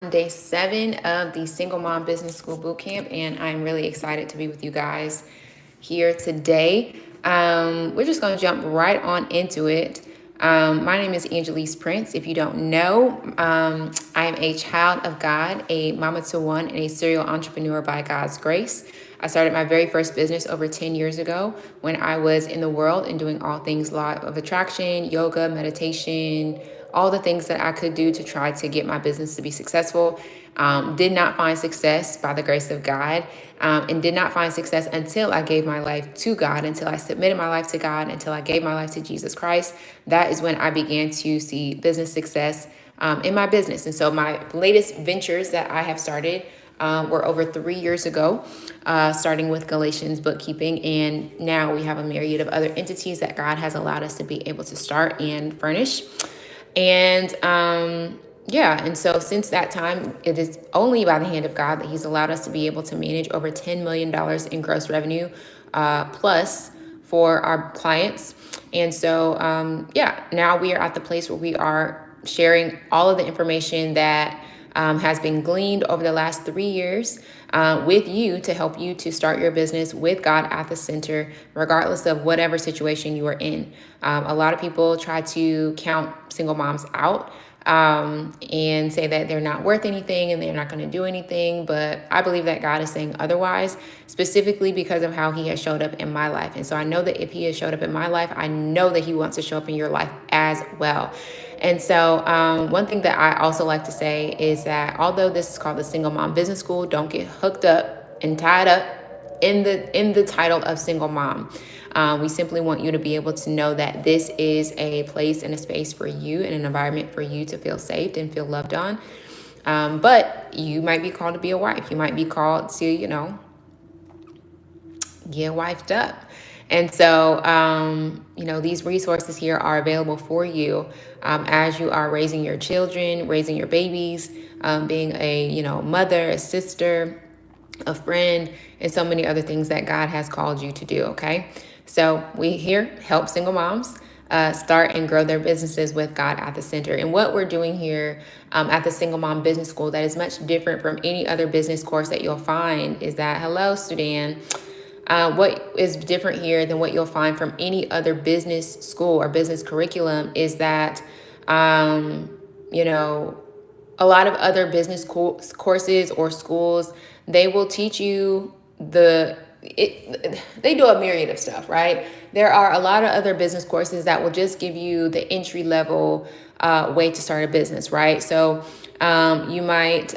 Day 7 of the Single Mom Business School Bootcamp, and I'm really excited to be with you guys here today. We're just going to jump right on into it. My name is Angelise Prince. If you don't know, I am a child of God, a mama to one, and a serial entrepreneur by God's grace. I started my very first business over 10 years ago when I was in the world and doing all things law of attraction, yoga, meditation, all the things that I could do to try to get my business to be successful. Did not find success by the grace of God, and did not find success until I gave my life to God, until I submitted my life to God, until I gave my life to Jesus Christ. That is when I began to see business success in my business. And so my latest ventures that I have started were over 3 years ago, starting with Galatians Bookkeeping. And now we have a myriad of other entities that God has allowed us to be able to start and furnish. And and so since that time, it is only by the hand of God that He's allowed us to be able to manage over $10 million in gross revenue plus for our clients. And so, now we are at the place where we are sharing all of the information that has been gleaned over the last 3 years with you to help you to start your business with God at the center, regardless of whatever situation you are in. A lot of people try to count single moms out and say that they're not worth anything and they're not going to do anything. But I believe that God is saying otherwise, specifically because of how He has showed up in my life. And so I know that if He has showed up in my life, I know that He wants to show up in your life as well. And so one thing that I also like to say is that although this is called the Single Mom Business School, don't get hooked up and tied up in the title of single mom. We simply want you to be able to know that this is a place and a space for you and an environment for you to feel safe and feel loved on. But you might be called to be a wife. You might be called to, get wifed up. And so, these resources here are available for you as you are raising your children, raising your babies, being a, mother, a sister, a friend, and so many other things that God has called you to do, okay? So we here help single moms start and grow their businesses with God at the center. And what we're doing here at the Single Mom Business School that is much different from any other business course that you'll find is that, hello, Sudan, what is different here than what you'll find from any other business school or business curriculum is that, a lot of other business courses or schools, they will teach you they do a myriad of stuff, right? There are a lot of other business courses that will just give you the entry level way to start a business, right? So you might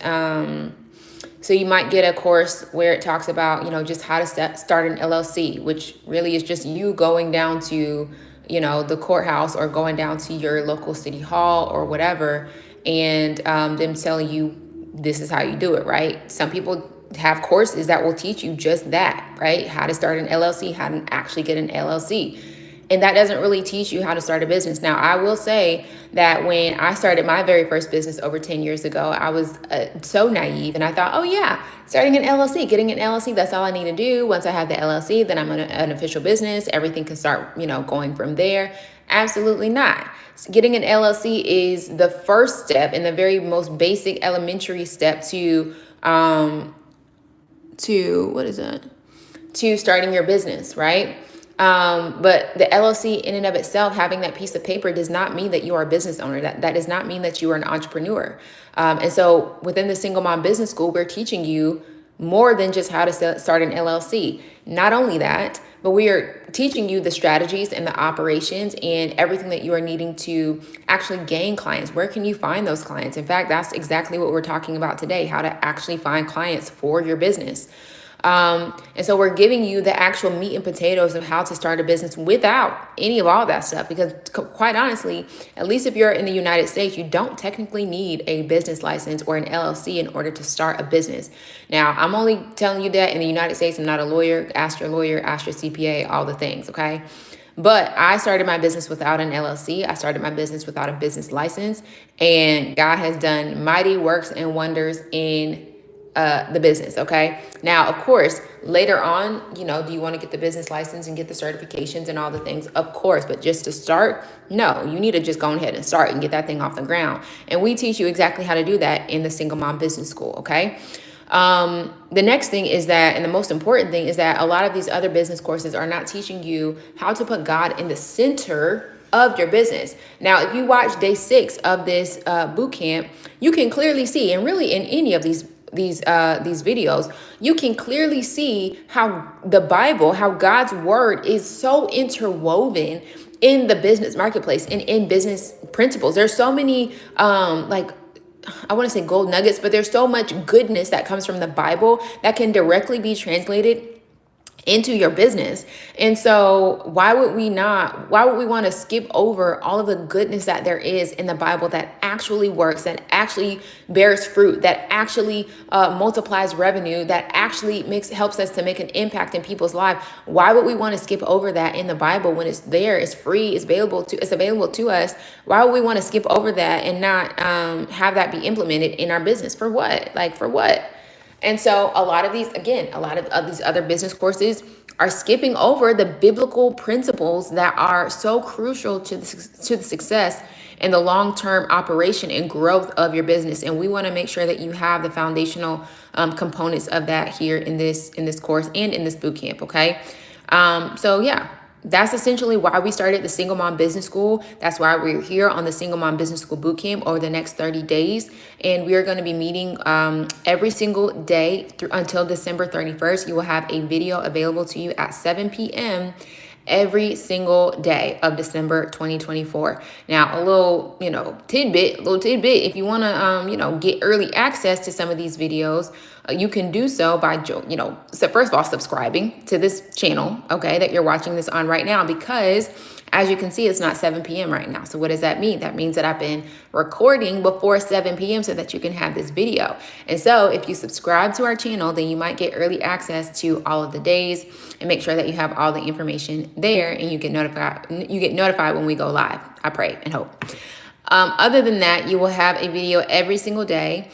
get a course where it talks about, just how to start an LLC, which really is just you going down to, the courthouse or going down to your local city hall or whatever, and them telling you this is how you do it, right? Some people have courses that will teach you just that, right? How to start an LLC, how to actually get an LLC. And that doesn't really teach you how to start a business. Now, I will say that when I started my very first business over 10 years ago, I was so naive and I thought, oh yeah, starting an LLC, getting an LLC, that's all I need to do. Once I have the LLC, then I'm an official business. Everything can start, going from there. Absolutely not. Getting an LLC is the first step and the very most basic elementary step to starting your business, right? But the LLC in and of itself, having that piece of paper does not mean that you are a business owner. That does not mean that you are an entrepreneur. And so within the Single Mom Business School, we're teaching you more than just how to start an LLC. Not only that, but we are teaching you the strategies and the operations and everything that you are needing to actually gain clients. Where can you find those clients? In fact, that's exactly what we're talking about today, how to actually find clients for your business. And so we're giving you the actual meat and potatoes of how to start a business without any of all that stuff. Because quite honestly, at least if you're in the United States, you don't technically need a business license or an LLC in order to start a business. Now, I'm only telling you that in the United States. I'm not a lawyer. Ask your lawyer, ask your CPA, all the things, okay? But I started my business without an LLC. I started my business without a business license. And God has done mighty works and wonders in the business. Okay. Now, of course, later on, do you want to get the business license and get the certifications and all the things? Of course. But just to start, no, you need to just go ahead and start and get that thing off the ground. And we teach you exactly how to do that in the Single Mom Business School. Okay. The next thing is that, and the most important thing is that a lot of these other business courses are not teaching you how to put God in the center of your business. Now, if you watch day 6 of this boot camp, you can clearly see, and really in any of these videos, you can clearly see how the Bible, how God's word is so interwoven in the business marketplace and in business principles. There's so many I want to say gold nuggets, but there's so much goodness that comes from the Bible that can directly be translated into your business. And so why would we want to skip over all of the goodness that there is in the Bible that actually works, that actually bears fruit, that actually multiplies revenue, that actually helps us to make an impact in people's lives? Why would we want to skip over that in the Bible when it's there, it's free, it's available to us? Why would we want to skip over that and not have that be implemented in our business? For what? For what? And so a lot of these other business courses are skipping over the biblical principles that are so crucial to the success and the long-term operation and growth of your business. And we want to make sure that you have the foundational components of that here in this course and in this boot camp. Okay. So yeah. That's essentially why we started the Single Mom Business School. That's why we're here on the Single Mom Business School Bootcamp over the next 30 days. And we are going to be meeting every single day until December 31st. You will have a video available to you at 7 p.m. every single day of December 2024. Now, a little tidbit, if you want to, get early access to some of these videos, you can do so by, so first of all, subscribing to this channel, okay, that you're watching this on right now, because as you can see, it's not 7 p.m. right now. So what does that mean? That means that I've been recording before 7 p.m. so that you can have this video. And so if you subscribe to our channel, then you might get early access to all of the days, and make sure that you have all the information there and you get notified when we go live. I pray and hope. Other than that, you will have a video every single day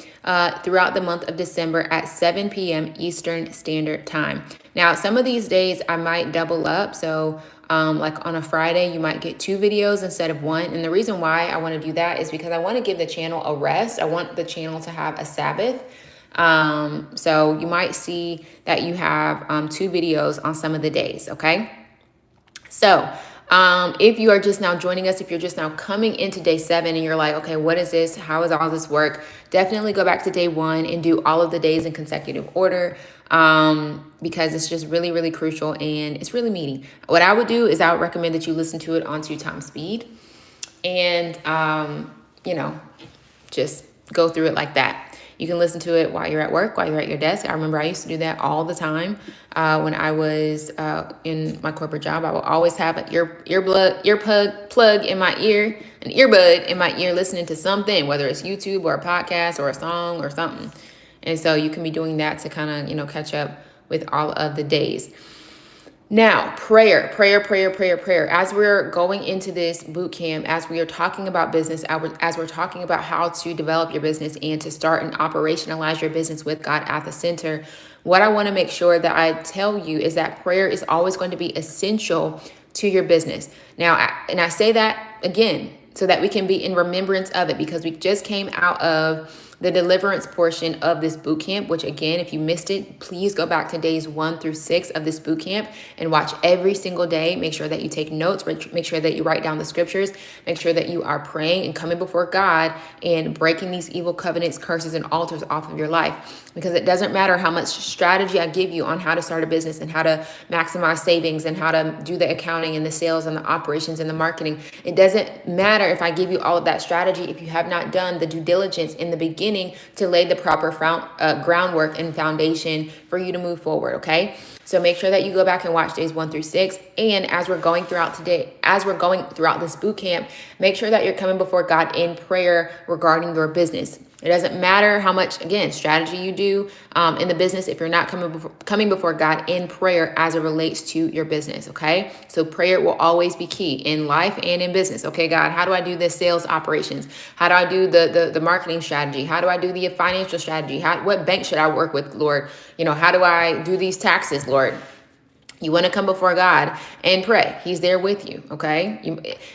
throughout the month of December at 7 p.m. Eastern Standard Time. Now, some of these days I might double up. So like on a Friday, you might get 2 videos instead of 1. And the reason why I want to do that is because I want to give the channel a rest. I want the channel to have a Sabbath. So you might see that you have 2 videos on some of the days. Okay. So if you are just now joining us, if you're just now coming into day 7 and you're like, okay, what is this? How does all this work? Definitely go back to day 1 and do all of the days in consecutive order, because it's just really, really crucial and it's really meaty. What I would do is I would recommend that you listen to it on 2 times speed and, just go through it like that. You can listen to it while you're at work, while you're at your desk. I remember I used to do that all the time when I was in my corporate job. I would always have an earbud in my ear, listening to something, whether it's YouTube or a podcast or a song or something. And so you can be doing that to kind of, catch up with all of the days. Now, prayer. As we're going into this boot camp, as we are talking about business, as we're talking about how to develop your business and to start and operationalize your business with God at the center, what I want to make sure that I tell you is that prayer is always going to be essential to your business. Now, and I say that again, so that we can be in remembrance of it, because we just came out of the deliverance portion of this boot camp, which again, if you missed it, please go back to days 1 through 6 of this boot camp and watch every single day. Make sure that you take notes, make sure that you write down the scriptures, make sure that you are praying and coming before God and breaking these evil covenants, curses, and altars off of your life. Because it doesn't matter how much strategy I give you on how to start a business and how to maximize savings and how to do the accounting and the sales and the operations and the marketing. It doesn't matter if I give you all of that strategy if you have not done the due diligence in the beginning to lay the proper groundwork and foundation for you to move forward. Okay. So make sure that you go back and watch days 1 through 6. And as we're going throughout this boot camp, make sure that you're coming before God in prayer regarding your business. It doesn't matter how much, again, strategy you do in the business if you're not coming before God in prayer as it relates to your business, okay? So prayer will always be key in life and in business. Okay, God, how do I do the sales operations? How do I do the marketing strategy? How do I do the financial strategy? What bank should I work with, Lord? How do I do these taxes, Lord? You want to come before God and pray. He's there with you, okay?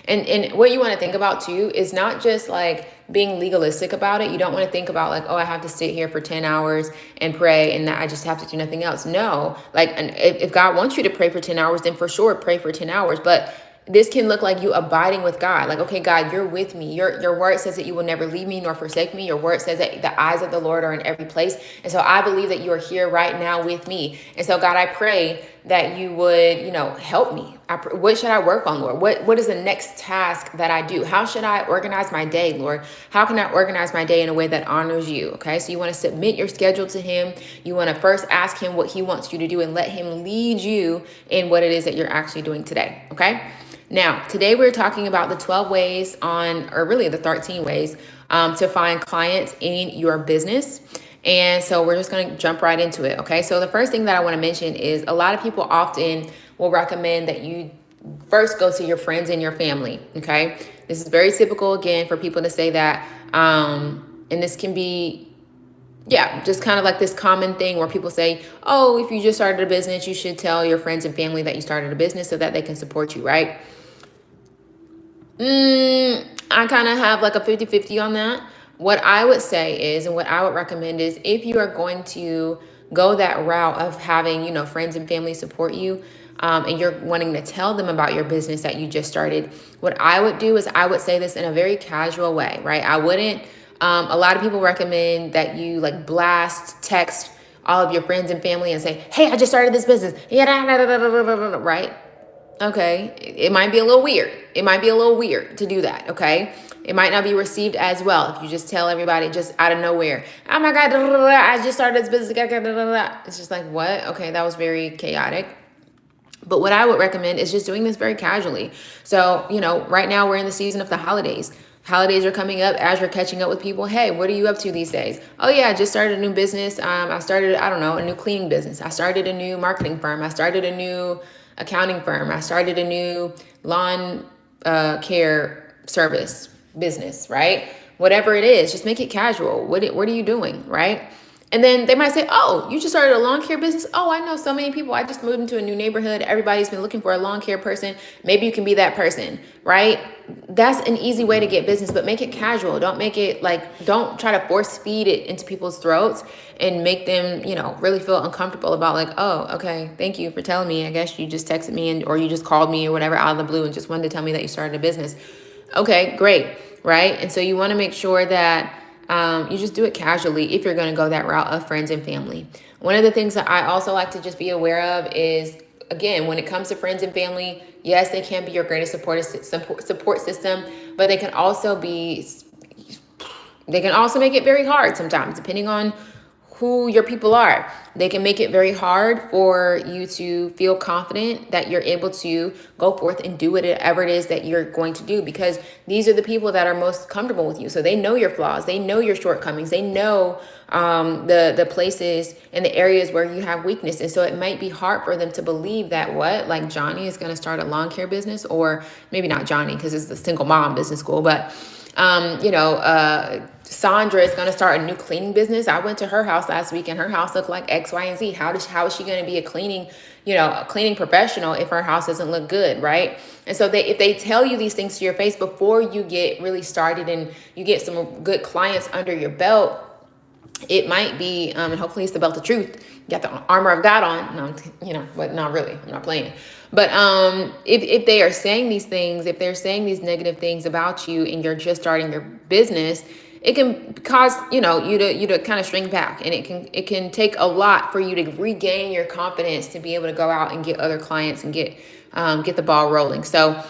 And what you want to think about too is not just like being legalistic about it. You don't want to think about like, oh, I have to sit here for 10 hours and pray and that I just have to do nothing else. No, like, and if God wants you to pray for 10 hours, then for sure pray for 10 hours. But this can look like you abiding with God. Like, okay, God, you're with me. Your word says that you will never leave me nor forsake me. Your word says that the eyes of the Lord are in every place. And so I believe that you are here right now with me. And so, God, I pray that you would, help me. What should I work on, Lord? What is the next task that I do? How should I organize my day, Lord? How can I organize my day in a way that honors you? Okay, so you want to submit your schedule to him. You want to first ask him what he wants you to do and let him lead you in what it is that you're actually doing today. Okay. Now, today we're talking about the 12 ways or really the 13 ways to find clients in your business. And so we're just going to jump right into it. Okay. So the first thing that I want to mention is a lot of people often will recommend that you first go to your friends and your family. Okay. This is very typical, again, for people to say that. And this can be just kind of like this common thing where people say, oh, if you just started a business, you should tell your friends and family that you started a business so that they can support you, right? I kind of have like a 50-50 on that. What I would say is, and what I would recommend is, if you are going to go that route of having, friends and family support you, and you're wanting to tell them about your business that you just started, what I would do is I would say this in a very casual way, right? I wouldn't, a lot of people recommend that you like text all of your friends and family and say, hey, I just started this business. Right? Okay, it might be a little weird. It might be a little weird to do that, okay? It might not be received as well if you just tell everybody just out of nowhere, oh my God, I just started this business. It's just like, what? Okay, that was very chaotic. But what I would recommend is just doing this very casually. So, right now we're in the season of the holidays. Holidays are coming up as you're catching up with people. Hey, what are you up to these days? Oh yeah, I just started a new business. I started, a new cleaning business. I started a new marketing firm. I started a new accounting firm. I started a new lawn care service business, right? Whatever it is, just make it casual. What are you doing, right? And then they might say, oh, you just started a lawn care business? Oh, I know so many people. I just moved into a new neighborhood. Everybody's been looking for a lawn care person. Maybe you can be that person, right? That's an easy way to get business, but make it casual. Don't make it don't try to force feed it into people's throats and make them, really feel uncomfortable about like, oh, okay, thank you for telling me. I guess you just texted me or you just called me or whatever out of the blue and just wanted to tell me that you started a business. Okay, great, right? And so you want to make sure that you just do it casually if you're going to go that route of friends and family. One of the things that I also like to just be aware of is, again, when it comes to friends and family, yes, they can be your greatest support system, but they can also make it very hard sometimes, depending on who your people are. They can make it very hard for you to feel confident that you're able to go forth and do whatever it is that you're going to do, because these are the people that are most comfortable with you. So they know your flaws, they know your shortcomings, they know the places and the areas where you have weakness. And so it might be hard for them to believe that like Johnny is going to start a lawn care business, or maybe not Johnny because it's the single mom business school, but Sandra is going to start a new cleaning business. I went to her house last week and her house looked like X, Y, and Z. How is she going to be a cleaning professional if her house doesn't look good, right? And so if they tell you these things to your face before you get really started and you get some good clients under your belt, it might be, and hopefully it's the belt of truth. You got the armor of God on, but not really. I'm not playing. But if they are saying these things, if they're saying these negative things about you and you're just starting your business, it can cause, you to kind of shrink back, and it can take a lot for you to regain your confidence to be able to go out and get other clients and get the ball rolling. So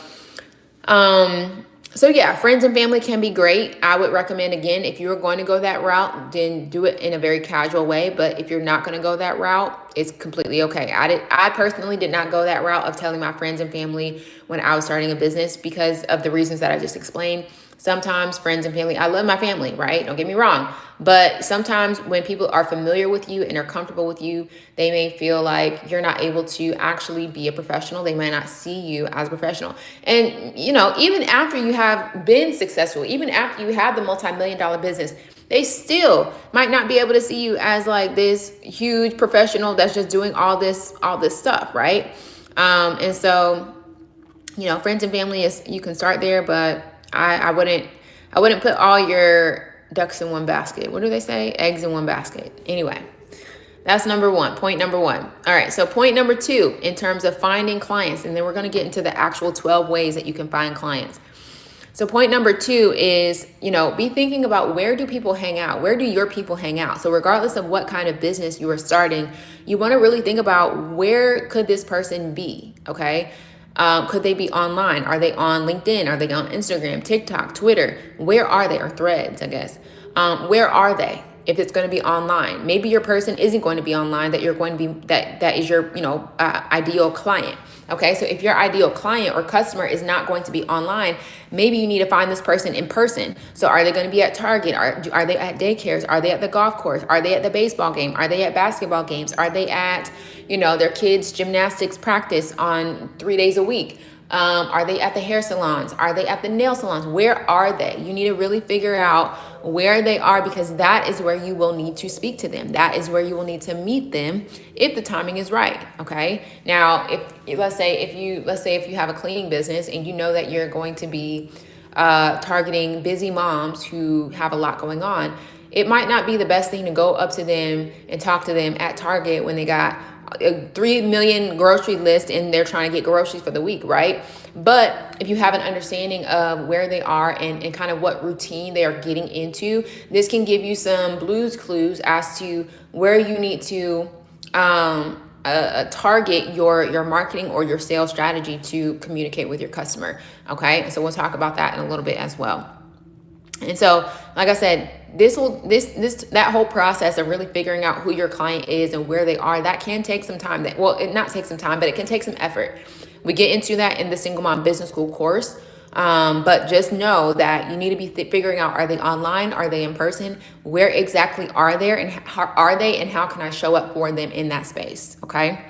yeah, friends and family can be great. I would recommend, again, if you're going to go that route, then do it in a very casual way. But if you're not going to go that route, it's completely okay. I personally did not go that route of telling my friends and family when I was starting a business because of the reasons that I just explained. Sometimes friends and family, I love my family, right? Don't get me wrong. But sometimes when people are familiar with you and are comfortable with you, they may feel like you're not able to actually be a professional. They might not see you as a professional. And, even after you have been successful, even after you have the multi-million-dollar business, they still might not be able to see you as like this huge professional that's just doing all this stuff, right? And so, friends and family you can start there, but I wouldn't put all your ducks in one basket. What do they say? Eggs in one basket. Anyway, that's number one, point number one. All right, so point number two, in terms of finding clients, and then we're going to get into the actual 12 ways that you can find clients. So point number two is, be thinking about, where do people hang out? Where do your people hang out? So regardless of what kind of business you are starting, you want to really think about, where could this person be? Okay. Could they be online? Are they on LinkedIn? Are they on Instagram, TikTok, Twitter? Where are they? Or Threads, I guess. Where are they? If it's going to be online, maybe your person isn't going to be online, that you're going to be, that is your, ideal client. Okay. So if your ideal client or customer is not going to be online, maybe you need to find this person in person. So are they going to be at Target? Are they at daycares? Are they at the golf course? Are they at the baseball game? Are they at basketball games? Are they at, their kids' gymnastics practice on 3 days a week? Are they at the hair salons? Are they at the nail salons? Where are they? You need to really figure out where they are, because that is where you will need to speak to them. That is where you will need to meet them if the timing is right. Okay. Now, let's say if you have a cleaning business and you know that you're going to be targeting busy moms who have a lot going on, it might not be the best thing to go up to them and talk to them at Target when they got a 3 million grocery list and they're trying to get groceries for the week, right? But if you have an understanding of where they are and kind of what routine they are getting into, this can give you some Blue's Clues as to where you need to target your marketing or your sales strategy to communicate with your customer. Okay, so we'll talk about that in a little bit as well. And so, like I said, that whole process of really figuring out who your client is and where they are, that can take some time. Not take some time, but it can take some effort. We get into that in the Single Mom Business School course. But just know that you need to be figuring out, are they online? Are they in person? Where exactly are they, and how can I show up for them in that space? Okay.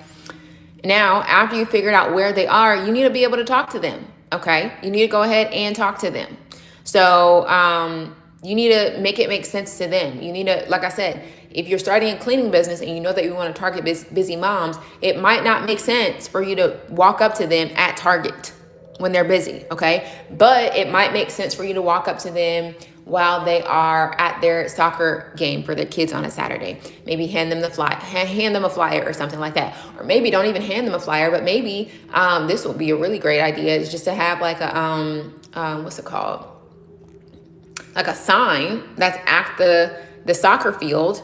Now, after you figured out where they are, you need to be able to talk to them. Okay. You need to go ahead and talk to them. So, you need to make it make sense to them. You need to, like I said, if you're starting a cleaning business and you know that you want to target busy moms, it might not make sense for you to walk up to them at Target when they're busy, okay? But it might make sense for you to walk up to them while they are at their soccer game for their kids on a Saturday. Maybe hand them a flyer or something like that. Or maybe don't even hand them a flyer, but maybe this will be a really great idea, is just to have like a, what's it called? Like a sign that's at the soccer field.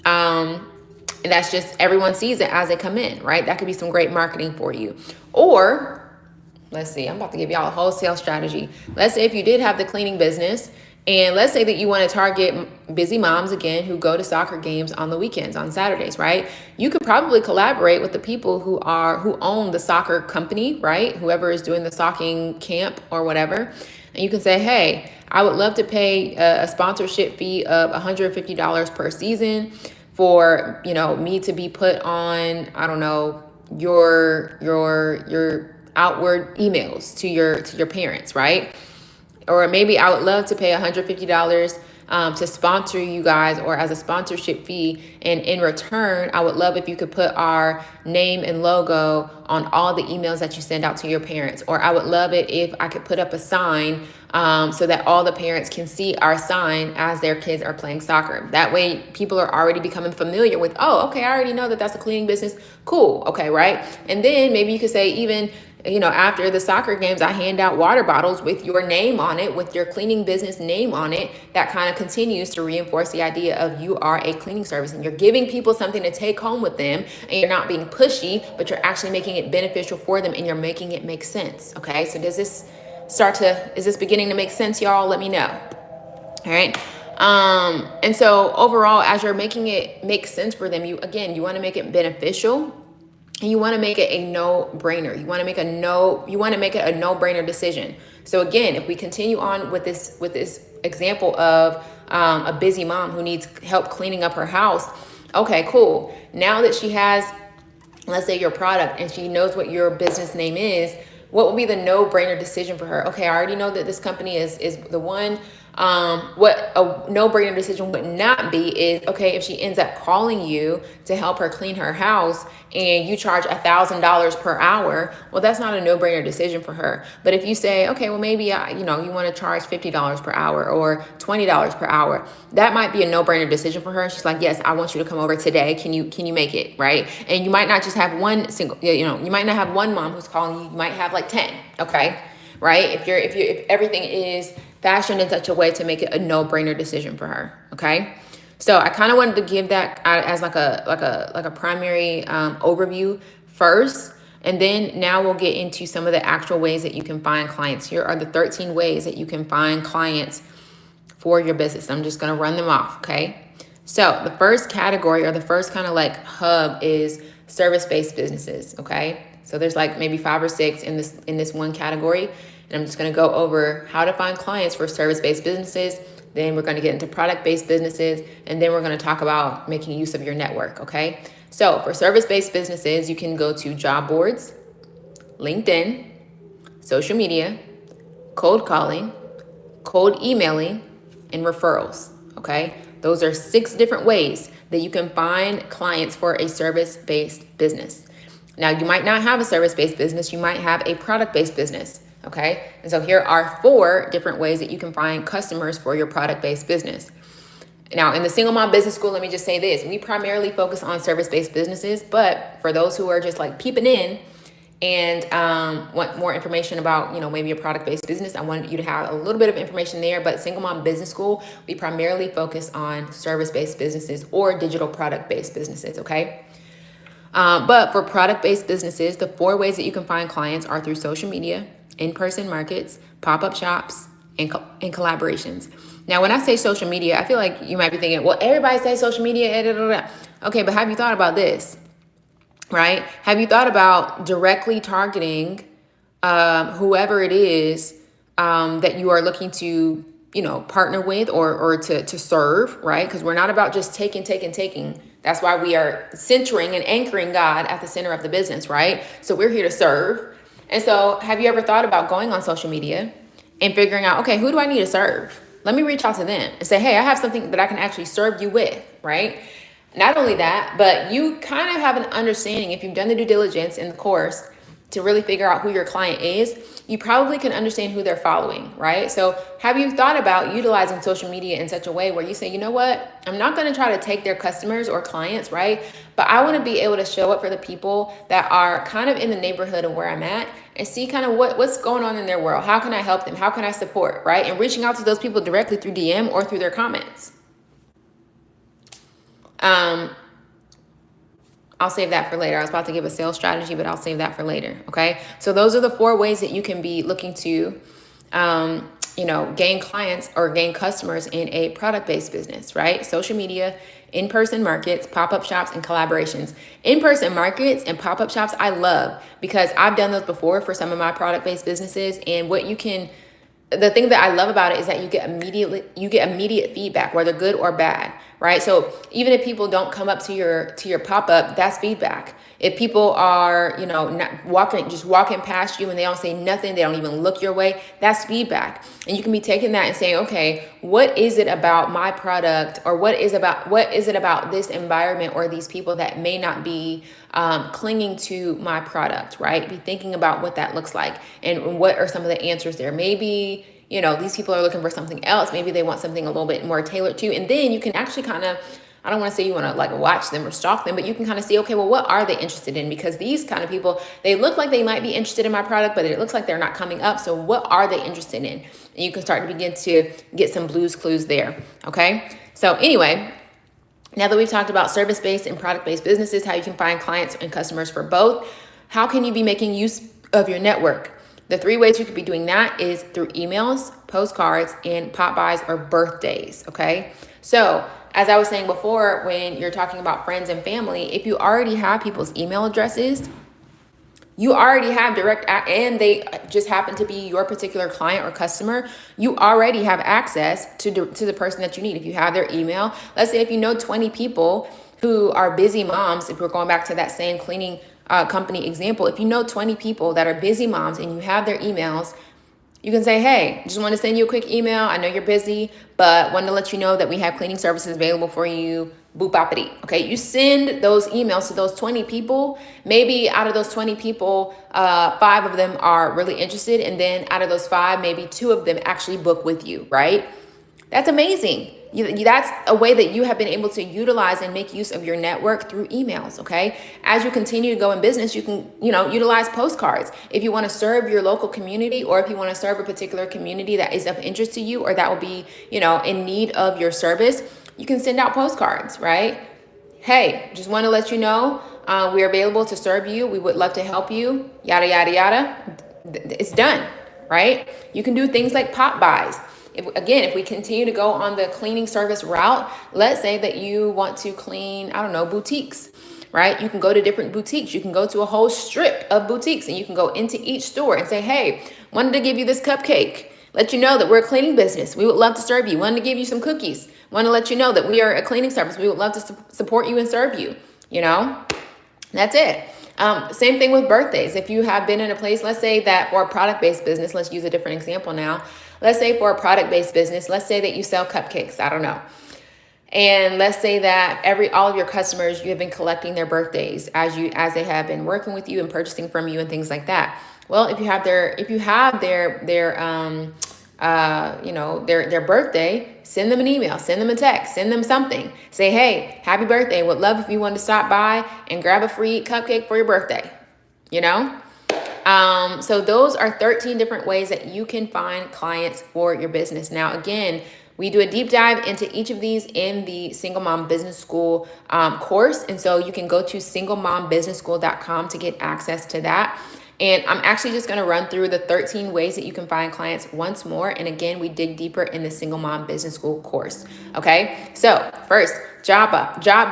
And that's just, everyone sees it as they come in, right? That could be some great marketing for you. Or let's see, I'm about to give y'all a wholesale strategy. Let's say if you did have the cleaning business, and let's say that you want to target busy moms again who go to soccer games on the weekends, on Saturdays, right? You could probably collaborate with the people who own the soccer company, right? Whoever is doing the soccer camp or whatever. And you can say, hey, I would love to pay a sponsorship fee of $150 per season for, me to be put on, I don't know, your outward emails to your parents, right? Or maybe I would love to pay $150 to sponsor you guys, or as a sponsorship fee. And in return, I would love if you could put our name and logo on all the emails that you send out to your parents. Or I would love it if I could put up a sign so that all the parents can see our sign as their kids are playing soccer. That way people are already becoming familiar with, oh, okay, I already know that that's a cleaning business. Cool. Okay. Right. And then maybe you could say, even, after the soccer games, I hand out water bottles with your name on it, with your cleaning business name on it. That kind of continues to reinforce the idea of you are a cleaning service, and you're giving people something to take home with them, and you're not being pushy, but you're actually making it beneficial for them, and you're making it make sense. Okay. So is this beginning to make sense, y'all? Let me know. All right. And so overall, as you're making it make sense for them, you want to make it beneficial. and you want to make it a no-brainer. You want to make it a no-brainer decision. So again, if we continue on with this example of a busy mom who needs help cleaning up her house, okay, cool. Now that she has, let's say, your product and she knows what your business name is, what will be the no-brainer decision for her? Okay, I already know that this company is the one. What a no-brainer decision would not be is, okay, if she ends up calling you to help her clean her house and you charge $1,000 per hour, well, that's not a no-brainer decision for her. But if you say, okay, well, maybe, you want to charge $50 per hour or $20 per hour, that might be a no-brainer decision for her. And she's like, yes, I want you to come over today. Can you make it, right? And you might not just have one single, you might not have one mom who's calling you. You might have like 10, okay? Right? If everything is fashioned in such a way to make it a no-brainer decision for her. Okay. So I kind of wanted to give that as like a primary overview first. And then now we'll get into some of the actual ways that you can find clients. Here are the 13 ways that you can find clients for your business. I'm just going to run them off. Okay. So the first category, or the first kind of like hub, is service-based businesses. Okay. So there's like maybe 5 or 6 in this one category. And I'm just going to go over how to find clients for service-based businesses. Then we're going to get into product-based businesses. And then we're going to talk about making use of your network. Okay. So for service-based businesses, you can go to job boards, LinkedIn, social media, cold calling, cold emailing, and referrals. Okay. Those are 6 different ways that you can find clients for a service-based business. Now, you might not have a service-based business. You might have a product-based business. Okay. And so here are 4 different ways that you can find customers for your product-based business. Now, in the Single Mom Business School, let me just say this. We primarily focus on service-based businesses, but for those who are just like peeping in and want more information about, maybe a product-based business, I want you to have a little bit of information there. But Single Mom Business School, we primarily focus on service-based businesses or digital product-based businesses. Okay. But for product-based businesses, the 4 ways that you can find clients are through social media, in-person markets, pop-up shops, and collaborations. Now, when I say social media, I feel like you might be thinking, well, everybody says social media. Okay, but have you thought about this, right? Have you thought about directly targeting whoever it is that you are looking to, partner with or to serve, right? Because we're not about just taking. That's why we are centering and anchoring God at the center of the business, right? So we're here to serve. And so have you ever thought about going on social media and figuring out, okay, who do I need to serve? Let me reach out to them and say, hey, I have something that I can actually serve you with, right? Not only that, but you kind of have an understanding, if you've done the due diligence in the course to really figure out who your client is, you probably can understand who they're following, right? So have you thought about utilizing social media in such a way where you say, you know what, I'm not going to try to take their customers or clients, right? But I want to be able to show up for the people that are kind of in the neighborhood of where I'm at and see kind of what's going on in their world. How can I help them? How can I support, right? And reaching out to those people directly through DM or through their comments. I'll save that for later. I was about to give a sales strategy, but I'll save that for later. Okay. So those are the 4 ways that you can be looking to, gain clients or gain customers in a product-based business, right? Social media, in-person markets, pop-up shops, and collaborations. In-person markets and pop-up shops, I love because I've done those before for some of my product-based businesses. And the thing that I love about it is that you get immediate feedback, whether good or bad, right? So even if people don't come up to your pop-up, that's feedback. If people are, not walking past you and they don't say nothing, they don't even look your way, that's feedback. And you can be taking that and saying, okay, what is it about my product, or what is it about this environment or these people that may not be clinging to my product, right? Be thinking about what that looks like and what are some of the answers there. Maybe, these people are looking for something else. Maybe they want something a little bit more tailored to, and then you can actually kind of, I don't want to say you want to like watch them or stalk them, but you can kind of see, okay, well, what are they interested in? Because these kind of people, they look like they might be interested in my product, but it looks like they're not coming up. So what are they interested in? And you can start to begin to get some Blue's Clues there. Okay. So anyway, now that we've talked about service-based and product-based businesses, how you can find clients and customers for both, how can you be making use of your network? The 3 ways you could be doing that is through emails, postcards, and pop-bys or birthdays. Okay. So as I was saying before, when you're talking about friends and family, if you already have people's email addresses, you already have and they just happen to be your particular client or customer, you already have access to the person that you need. If you have their email, let's say if you know 20 people who are busy moms, if we're going back to that same cleaning company example, if you know 20 people that are busy moms and you have their emails, you can say, hey, just want to send you a quick email. I know you're busy, but wanted to let you know that we have cleaning services available for you. Boop boppity. Okay, you send those emails to those 20 people. Maybe out of those 20 people, 5 of them are really interested. And then out of those 5, maybe 2 of them actually book with you, right? That's amazing. That's a way that you have been able to utilize and make use of your network through emails, okay? As you continue to go in business, you can, utilize postcards. If you want to serve your local community, or if you want to serve a particular community that is of interest to you, or that will be, in need of your service, you can send out postcards, right? Hey, just want to let you know, we're available to serve you. We would love to help you, yada, yada, yada. It's done, right? You can do things like pop buys. If we continue to go on the cleaning service route, let's say that you want to clean, boutiques, right? You can go to different boutiques. You can go to a whole strip of boutiques and you can go into each store and say, hey, wanted to give you this cupcake. Let you know that we're a cleaning business. We would love to serve you. Wanted to give you some cookies. Want to let you know that we are a cleaning service. We would love to support you and serve you. That's it. Same thing with birthdays. If you have been in a place, let's say that for a product-based business, let's use a different example now. Let's say for a product-based business, let's say that you sell cupcakes. I don't know. And let's say that all of your customers, you have been collecting their birthdays as they have been working with you and purchasing from you and things like that. Well, if you have their birthday, send them an email, send them a text, send them something. Say, hey, happy birthday. Would love if you wanted to stop by and grab a free cupcake for your birthday. So those are 13 different ways that you can find clients for your business. Now, again, we do a deep dive into each of these in the Single Mom Business School course. And so you can go to singlemombusinessschool.com to get access to that. And I'm actually just going to run through the 13 ways that you can find clients once more. And again, we dig deeper in the Single Mom Business School course. Okay. So first, job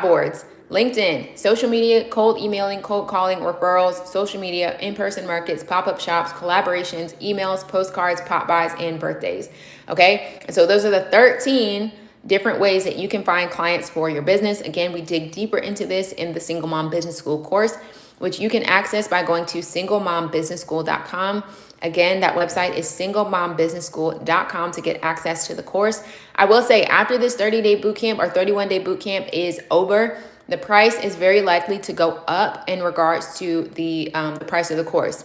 boards, LinkedIn, social media, cold emailing, cold calling, referrals, social media, in-person markets, pop-up shops, collaborations, emails, postcards, pop buys, and birthdays. Okay. So those are the 13 different ways that you can find clients for your business. Again, we dig deeper into this in the Single Mom Business School course, which you can access by going to singlemombusinessschool.com. Again, that website is singlemombusinessschool.com to get access to the course. I will say after this 30-day bootcamp or 31-day bootcamp is over, the price is very likely to go up in regards to the price of the course.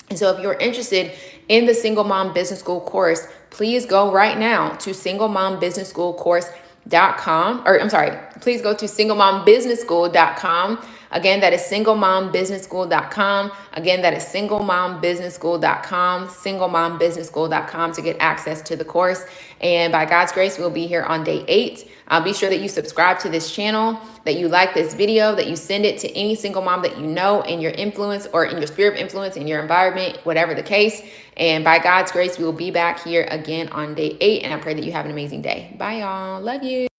And so if you're interested in the Single Mom Business School course, please go right now to singlemombusinessschoolcourse.com, please go to singlemombusinessschool.com. Again, that is singlemombusinessschool.com. Again, that is singlemombusinessschool.com, singlemombusinessschool.com to get access to the course. And by God's grace, we'll be here on day 8. Be sure that you subscribe to this channel, that you like this video, that you send it to any single mom that you know in your influence or in your sphere of influence, in your environment, whatever the case. And by God's grace, we will be back here again on day 8. And I pray that you have an amazing day. Bye, y'all. Love you.